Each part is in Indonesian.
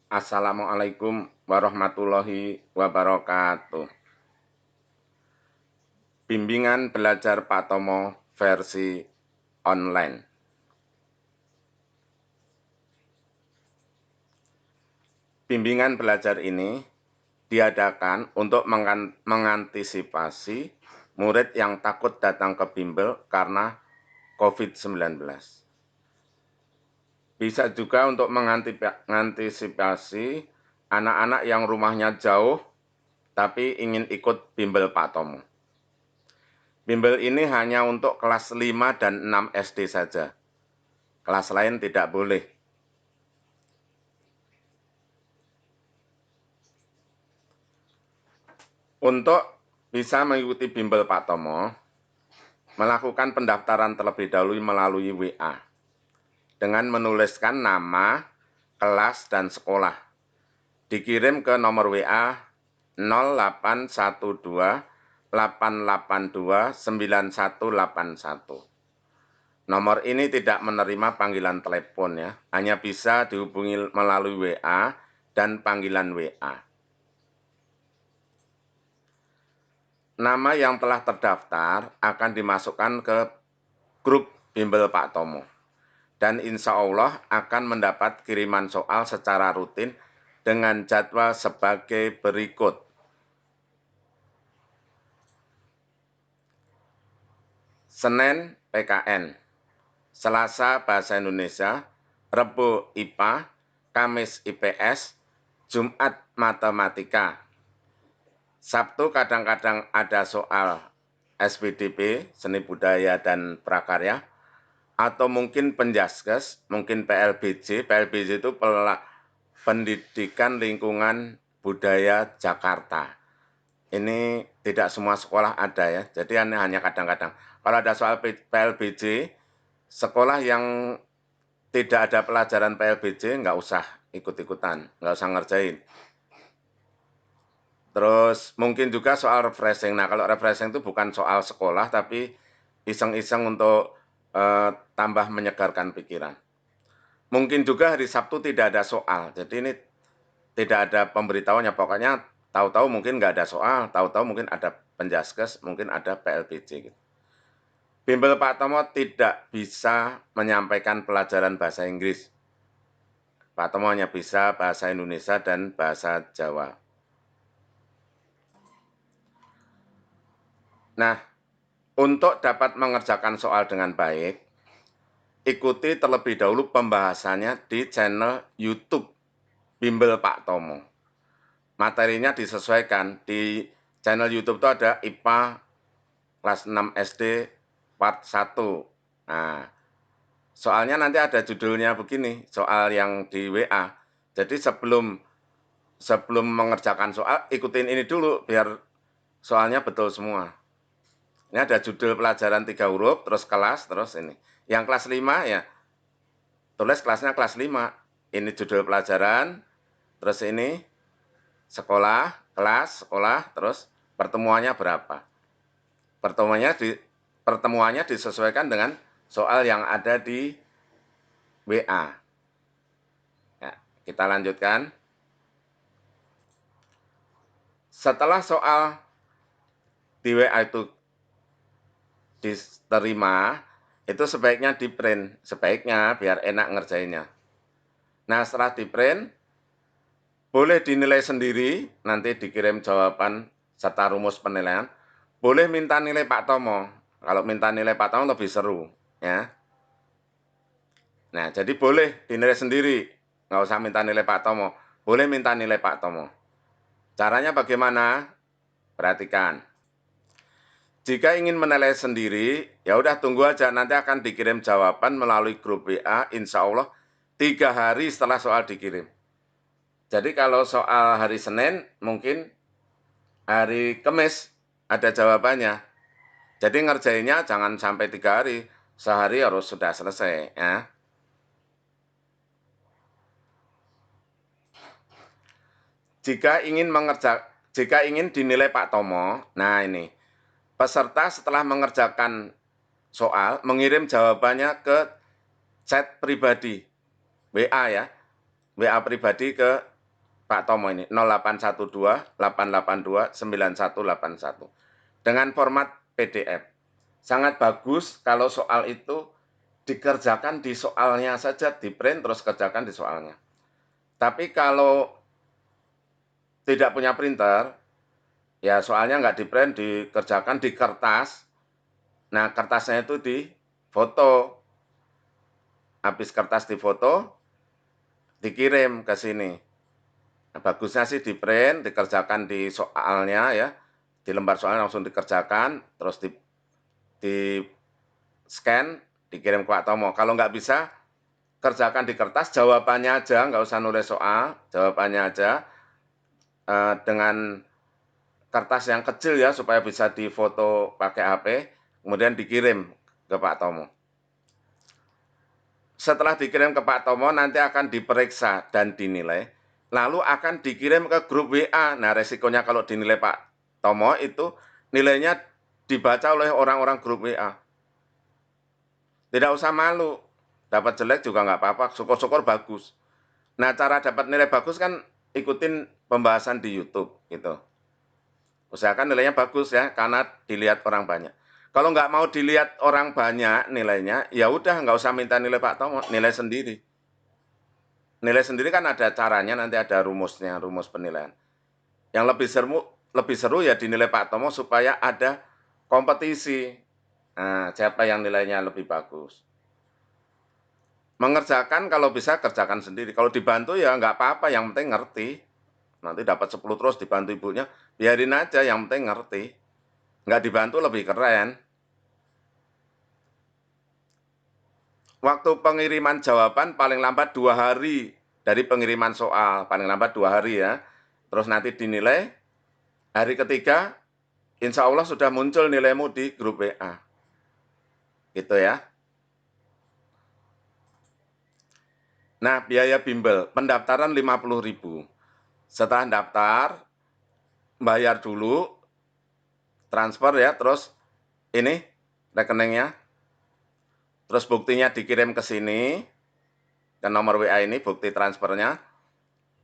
Assalamualaikum warahmatullahi wabarakatuh. Bimbingan belajar Pak Tomo versi online. Bimbingan belajar ini diadakan untuk mengantisipasi murid yang takut datang ke bimbel karena COVID-19. Bisa juga untuk mengantisipasi anak-anak yang rumahnya jauh tapi ingin ikut bimbel Pak Tomo. Bimbel ini hanya untuk kelas 5 dan 6 SD saja. Kelas lain tidak boleh. Untuk bisa mengikuti bimbel Pak Tomo, melakukan pendaftaran terlebih dahulu melalui WA dengan menuliskan nama, kelas, dan sekolah. Dikirim ke nomor WA 0812 882 9181. Nomor ini tidak menerima panggilan telepon ya, hanya bisa dihubungi melalui WA dan panggilan WA. Nama yang telah terdaftar akan dimasukkan ke grup bimbel Pak Tomo. Dan insya Allah akan mendapat kiriman soal secara rutin dengan jadwal sebagai berikut. Senin PKN, Selasa Bahasa Indonesia, Rebo IPA, Kamis IPS, Jumat Matematika. Sabtu kadang-kadang ada soal SBDP, Seni Budaya dan Prakarya, atau mungkin Penjaskes, mungkin PLBJ. PLBJ itu Pendidikan Lingkungan Budaya Jakarta. Ini tidak semua sekolah ada ya, jadi hanya kadang-kadang. Kalau ada soal PLBJ, sekolah yang tidak ada pelajaran PLBJ nggak usah ikut-ikutan, nggak usah ngerjain. Terus mungkin juga soal refreshing. Nah, kalau refreshing itu bukan soal sekolah, tapi iseng-iseng untuk tambah menyegarkan pikiran. Mungkin juga hari Sabtu tidak ada soal, jadi ini tidak ada pemberitahuannya. Pokoknya tahu-tahu mungkin nggak ada soal, tahu-tahu mungkin ada Penjaskes, mungkin ada PLBJ. Gitu. Bimbel Pak Tomo tidak bisa menyampaikan pelajaran bahasa Inggris. Pak Tomo hanya bisa bahasa Indonesia dan bahasa Jawa. Nah, untuk dapat mengerjakan soal dengan baik, ikuti terlebih dahulu pembahasannya di channel YouTube Bimbel Pak Tomo. Materinya disesuaikan. Di channel YouTube itu ada IPA kelas 6 SD part 1. Nah, soalnya nanti ada judulnya begini, soal yang di WA. Jadi sebelum mengerjakan soal, ikutin ini dulu biar soalnya betul semua. Ini ada judul pelajaran 3 huruf, terus kelas, terus ini. Yang kelas 5 ya, tulis kelasnya kelas 5. Ini judul pelajaran, terus ini sekolah, kelas, sekolah, terus pertemuannya berapa. Pertemuannya disesuaikan dengan soal yang ada di WA. Ya, kita lanjutkan. Setelah soal di WA itu diterima, itu sebaiknya di print. Sebaiknya biar enak ngerjainnya. Nah, setelah di print, boleh dinilai sendiri, nanti dikirim jawaban serta rumus penilaian. Boleh minta nilai Pak Tomo. Kalau minta nilai Pak Tomo lebih seru. Ya. Nah, jadi boleh dinilai sendiri. Nggak usah minta nilai Pak Tomo. Boleh minta nilai Pak Tomo. Caranya bagaimana? Perhatikan. Jika ingin menilai sendiri, ya udah tunggu aja. Nanti akan dikirim jawaban melalui grup WA. Insya Allah 3 hari setelah soal dikirim. Jadi kalau soal hari Senin, mungkin hari Kamis ada jawabannya. Jadi ngerjainnya jangan sampai 3 hari. Sehari harus sudah selesai. Ya. Jika ingin dinilai Pak Tomo, nah ini, peserta setelah mengerjakan soal, mengirim jawabannya ke chat pribadi, WA ya, WA pribadi ke Pak Tomo ini 0812 882 9181 dengan format PDF. Sangat bagus kalau soal itu dikerjakan di soalnya saja, di print terus kerjakan di soalnya. Tapi kalau tidak punya printer, ya soalnya nggak di print, dikerjakan di kertas. Nah, kertasnya itu di foto. Habis kertas di foto, dikirim ke sini. Nah, bagusnya sih di print, dikerjakan di soalnya ya, di lembar soalnya langsung dikerjakan, terus di scan, dikirim ke Pak Tomo. Kalau nggak bisa, kerjakan di kertas, jawabannya aja, nggak usah nulis soal, jawabannya aja dengan kertas yang kecil ya, supaya bisa difoto pakai HP, kemudian dikirim ke Pak Tomo. Setelah dikirim ke Pak Tomo, nanti akan diperiksa dan dinilai, lalu akan dikirim ke grup WA. Nah, resikonya kalau dinilai Pak Tomo itu nilainya dibaca oleh orang-orang grup WA. Tidak usah malu, dapat jelek juga nggak apa-apa, syukur-syukur bagus. Nah, cara dapat nilai bagus kan ikutin pembahasan di YouTube gitu. Usahakan nilainya bagus ya, karena dilihat orang banyak. Kalau nggak mau dilihat orang banyak nilainya, ya udah nggak usah minta nilai Pak Tomo, nilai sendiri. Nilai sendiri kan ada caranya, nanti ada rumusnya, rumus penilaian. Yang lebih seru ya dinilai Pak Tomo supaya ada kompetisi. Nah, siapa yang nilainya lebih bagus. Mengerjakan kalau bisa kerjakan sendiri. Kalau dibantu ya nggak apa-apa, yang penting ngerti. Nanti dapat 10 terus dibantu ibunya, biarin aja, yang penting ngerti. Nggak dibantu lebih keren. Waktu pengiriman jawaban paling lambat 2 hari dari pengiriman soal, paling lambat 2 hari ya. Terus nanti dinilai, hari ketiga, insya Allah sudah muncul nilaimu di grup WA. Gitu ya. Nah, biaya bimbel, pendaftaran 50.000. Setelah daftar, bayar dulu, transfer ya, terus ini rekeningnya, terus buktinya dikirim ke sini, ke nomor WA ini, bukti transfernya,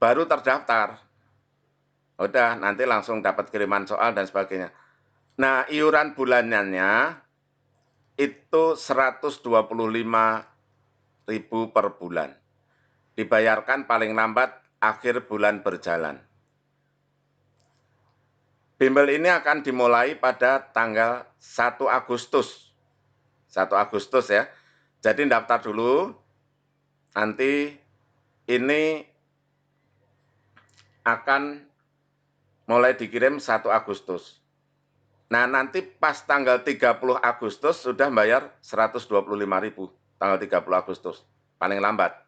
baru terdaftar. Udah, nanti langsung dapat kiriman soal dan sebagainya. Nah, iuran bulanannya itu 125.000 per bulan. Dibayarkan paling lambat akhir bulan berjalan. Bimbel ini akan dimulai pada tanggal 1 Agustus. 1 Agustus ya. Jadi daftar dulu, nanti ini akan mulai dikirim 1 Agustus. Nah, nanti pas tanggal 30 Agustus sudah bayar 125.000, tanggal 30 Agustus, paling lambat.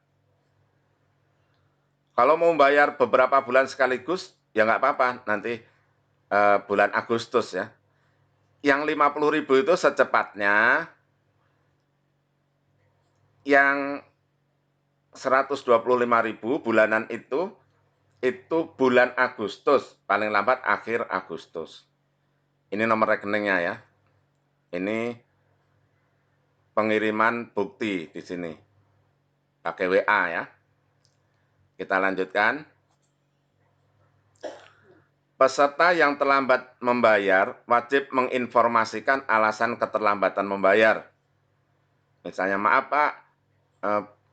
Kalau mau bayar beberapa bulan sekaligus, ya nggak apa-apa, nanti bulan Agustus ya. Yang 50.000 itu secepatnya, yang 125.000 bulanan itu bulan Agustus, paling lambat akhir Agustus. Ini nomor rekeningnya ya. Ini pengiriman bukti di sini. Pakai WA ya. Kita lanjutkan. Peserta yang terlambat membayar wajib menginformasikan alasan keterlambatan membayar. Misalnya, maaf Pak,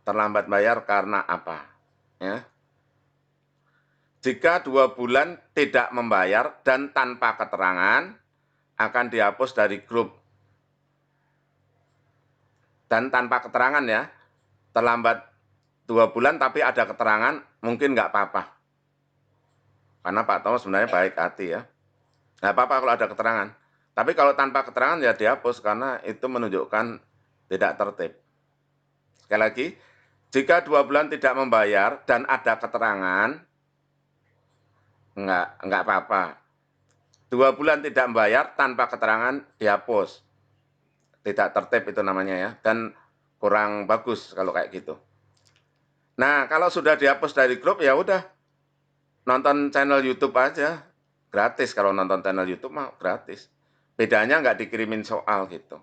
terlambat bayar karena apa? Ya. Jika 2 bulan tidak membayar dan tanpa keterangan, akan dihapus dari grup. Dan tanpa keterangan ya, terlambat 2 bulan tapi ada keterangan, mungkin nggak apa-apa. Karena Pak Tomo sebenarnya baik hati ya. Nggak apa-apa kalau ada keterangan. Tapi kalau tanpa keterangan ya dihapus karena itu menunjukkan tidak tertib. Sekali lagi, jika 2 bulan tidak membayar dan ada keterangan, enggak apa-apa. 2 bulan tidak membayar tanpa keterangan dihapus. Tidak tertib itu namanya ya, dan kurang bagus kalau kayak gitu. Nah, kalau sudah dihapus dari grup ya udah, nonton channel YouTube aja, gratis. Kalau nonton channel YouTube mah gratis. Bedanya nggak dikirimin soal gitu.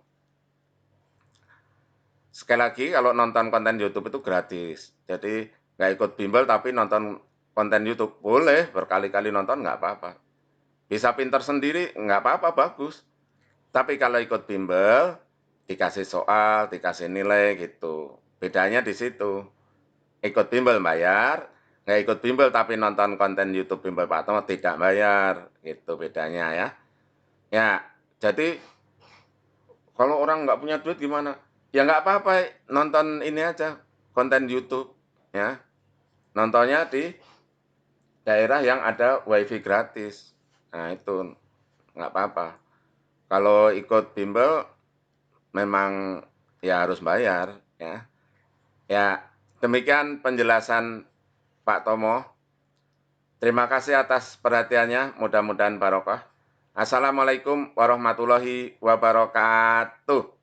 Sekali lagi, kalau nonton konten YouTube itu gratis. Jadi nggak ikut bimbel tapi nonton konten YouTube? Boleh, berkali-kali nonton nggak apa-apa. Bisa pinter sendiri, nggak apa-apa, bagus. Tapi kalau ikut bimbel, dikasih soal, dikasih nilai gitu. Bedanya di situ. Ikut bimbel bayar, nggak ikut bimbel tapi nonton konten YouTube bimbel Pak Tomo tidak bayar. Gitu bedanya ya. Ya, jadi kalau orang nggak punya duit gimana? Ya nggak apa-apa, nonton ini aja, konten YouTube. Ya, nontonnya di daerah yang ada WiFi gratis. Nah itu nggak apa-apa. Kalau ikut bimbel memang ya harus bayar ya. Ya, demikian penjelasan Pak Tomo. Terima kasih atas perhatiannya, mudah-mudahan barokah. Assalamualaikum warahmatullahi wabarakatuh.